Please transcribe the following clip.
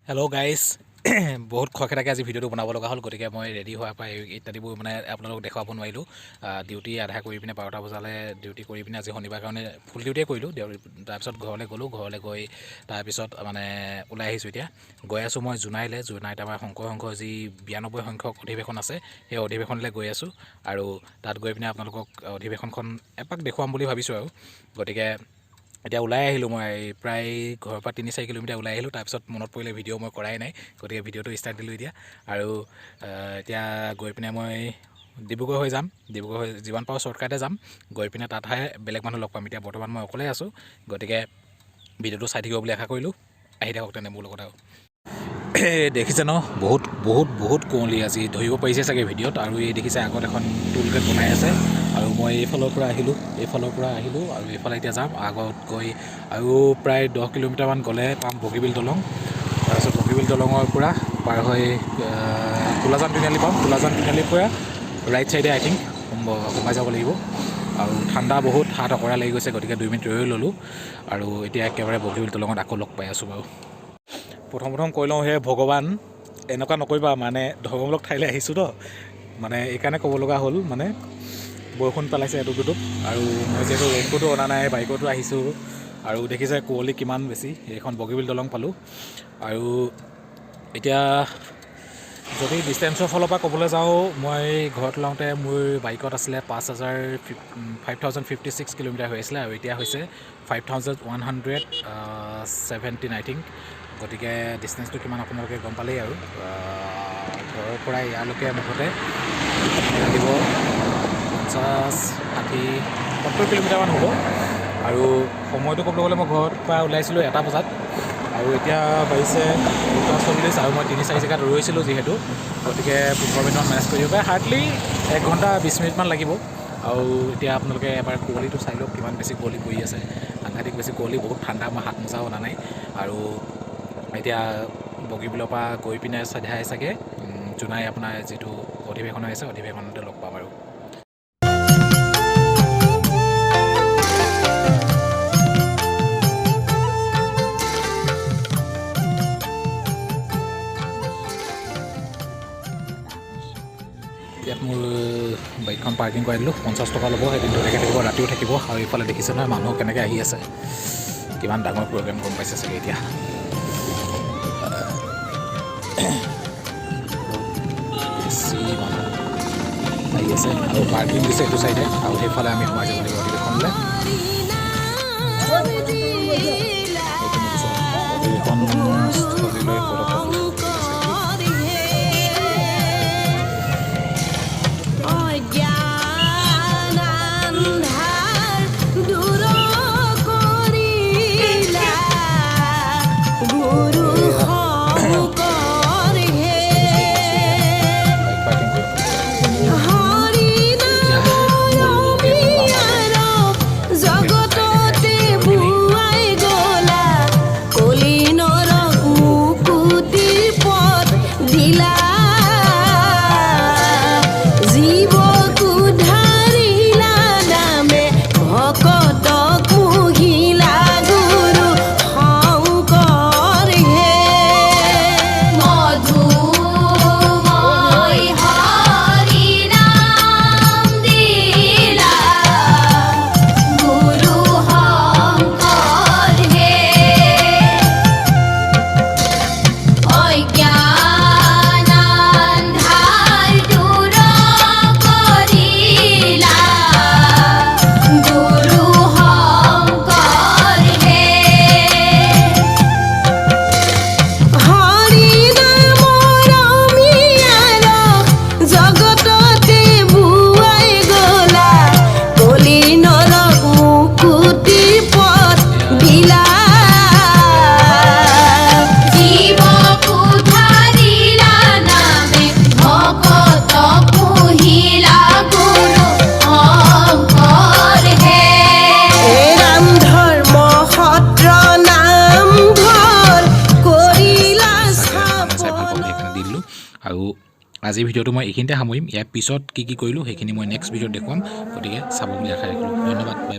Hello' guys বহুত খৰখেদাকৈ আজি ভিডিঅ'টো বনাব লগা হ'ল, গতিকে মই ৰেডি হোৱাৰ পৰা ইত্যাদিবোৰ মানে আপোনালোকক দেখুৱাব নোৱাৰিলোঁ। ডিউটি আধা কৰি পিনে 12টা বজালৈ ডিউটি কৰি পিনে আজি শনিবাৰ কাৰণে ফুল ডিউটিয়ে কৰিলোঁ। তাৰপিছত ঘৰলৈ গ'লোঁ, ঘৰলৈ গৈ তাৰপিছত মানে ওলাই আহিছোঁ। এতিয়া গৈ আছোঁ মই জোনাইত আমাৰ শংকৰ সংঘৰ যি 92 সংখ্যক অধিৱেশন আছে, সেই অধিৱেশনলৈ গৈ আছোঁ। আৰু তাত গৈ পিনে আপোনালোকক অধিৱেশনখন এপাক দেখুৱাম বুলি ভাবিছোঁ আৰু। গতিকে এতিয়া ওলাই আহিলোঁ, মই প্ৰায় ঘৰৰ পৰা 3-4 কিলোমিটাৰ ওলাই আহিলোঁ। তাৰপিছত মনত পৰিলে ভিডিঅ' মই কৰাই নাই, গতিকে ভিডিঅ'টো ষ্টাৰ্ট দিলোঁ এতিয়া। আৰু এতিয়া গৈ পিনে মই ডিব্ৰুগড় হৈ যাম, ডিব্ৰুগড় হৈ যিমান পাৰোঁ শ্বৰ্টকাটে যাম, গৈ পিনে তাতহে বেলেগ মানুহ লগ পাম। এতিয়া বৰ্তমান মই অকলে আছোঁ, গতিকে ভিডিঅ'টো চাই থাকিব বুলি আশা কৰিলোঁ। আহি থাকক তেনে মোৰ লগত আৰু। দেখিছে ন, বহুত কুঁৱলী আজি, ধৰিব পাৰিছে চাগে ভিডিঅ'ত। আৰু এই দেখিছে আগত এখন টোল গেট বনাই আছে, আৰু মই এইফালৰ পৰা আহিলোঁ আৰু এইফালে এতিয়া যাম। আগত গৈ আৰু প্ৰায় 10 কিলোমিটাৰমান গ'লে পাম বগীবিল দলং। তাৰপিছত বগীবিল দলঙৰ পৰা পাৰ হৈ কোলাজান তিনিআলি পাম। কোলাজান তিনিআলিৰ পৰা ৰাইট চাইডে আই থিংক সোমাই যাব লাগিব। আৰু ঠাণ্ডা বহুত, হাত অকৰা লাগি গৈছে, গতিকে 2 মিনিট ৰৈ ল'লোঁ। আৰু এতিয়া একেবাৰে বগীবিল দলঙত আকৌ লগ পাই আছোঁ বাৰু। প্ৰথম কৈ লওঁ, হে ভগৱান এনেকুৱা নকৰিবা, মানে ধৰ্মমূলক ঠাইলৈ আহিছোঁ তো, মানে এইকাৰণে ক'ব লগা হ'ল। মানে বৰষুণ পেলাইছে এটুপ দুটুপ, আৰু মই যিহেতু ৰেইনকোটো অনা নাই, বাইকতো আহিছোঁ। আৰু দেখিছে কুঁৱলী কিমান বেছি। এইখন বগীবিল দলং পালোঁ। আৰু এতিয়া যদি ডিষ্টেঞ্চৰ ফালৰ পৰা ক'বলৈ যাওঁ, মই ঘৰত ওলাওঁতে মোৰ বাইকত আছিলে 5,056 কিলোমিটাৰ হৈ আছিলে, আৰু এতিয়া হৈছে 5,117 আই থিংক। গতিকে ডিষ্টেঞ্চটো কিমান আপোনালোকে গম পালেই আৰু। ঘৰৰ পৰা ইয়ালৈকে মুঠতে লাগিব 50-60-70 কিলোমিটাৰমান হ'ব। আৰু সময়টো ক'বলৈ গ'লে মই ঘৰৰ পৰা ওলাইছিলোঁ 1টা বজাত, আৰু এতিয়া বাজিছে 2:40, আৰু মই 3-4 জেগাত ৰৈছিলোঁ যিহেতু, গতিকে 15 মিনিটমান মেনেজ কৰিব পাৰে। হাৰ্ডলি 1 ঘণ্টা 20 মিনিটমান লাগিব। আৰু এতিয়া আপোনালোকে এবাৰ কুঁৱলীটো চাই লওক, কিমান বেছি কুঁৱলী পৰি আছে, সাংঘাতিক বেছি কুঁৱলী, বহুত ঠাণ্ডা। মই হাত মোজাও অনা নাই। আৰু এতিয়া বগীবিলৰ পৰা গৈ পিনে চাই চাগে জোনাই আপোনাৰ যিটো অধিৱেশন হৈ আছে, অধিৱেশনতে লগ পাম আৰু। ইয়াত মোৰ বাইকখন পাৰ্কিং কৰাই দিলোঁ, 50 টকা ল'ব। এদিন ধুনীয়াকৈ থাকিব, ৰাতিও থাকিব। আৰু এইফালে দেখিছে নহয় মানুহ কেনেকৈ আহি আছে, কিমান ডাঙৰ প্ৰগ্ৰেম গম পাইছে চাগে এতিয়া। বেছি মানুহ আহি আছে, আৰু পাৰ্কিং দিছে এইটো চাইডে, আৰু সেইফালে আমি সোমাই যাব লাগিব অধিৱেশনলৈ। অধিৱেশনস্থলীলৈ পদক্ষেপ আৰু আজিৰ ভিডিঅ'টো মই এইখিনিতে সামৰিম। ইয়াৰ পিছত কি কৰিলোঁ সেইখিনি মই নেক্সট ভিডিঅ'ত দেখুৱাম, গতিকে চাব বুলি আশা ৰাখিলোঁ। ধন্যবাদ।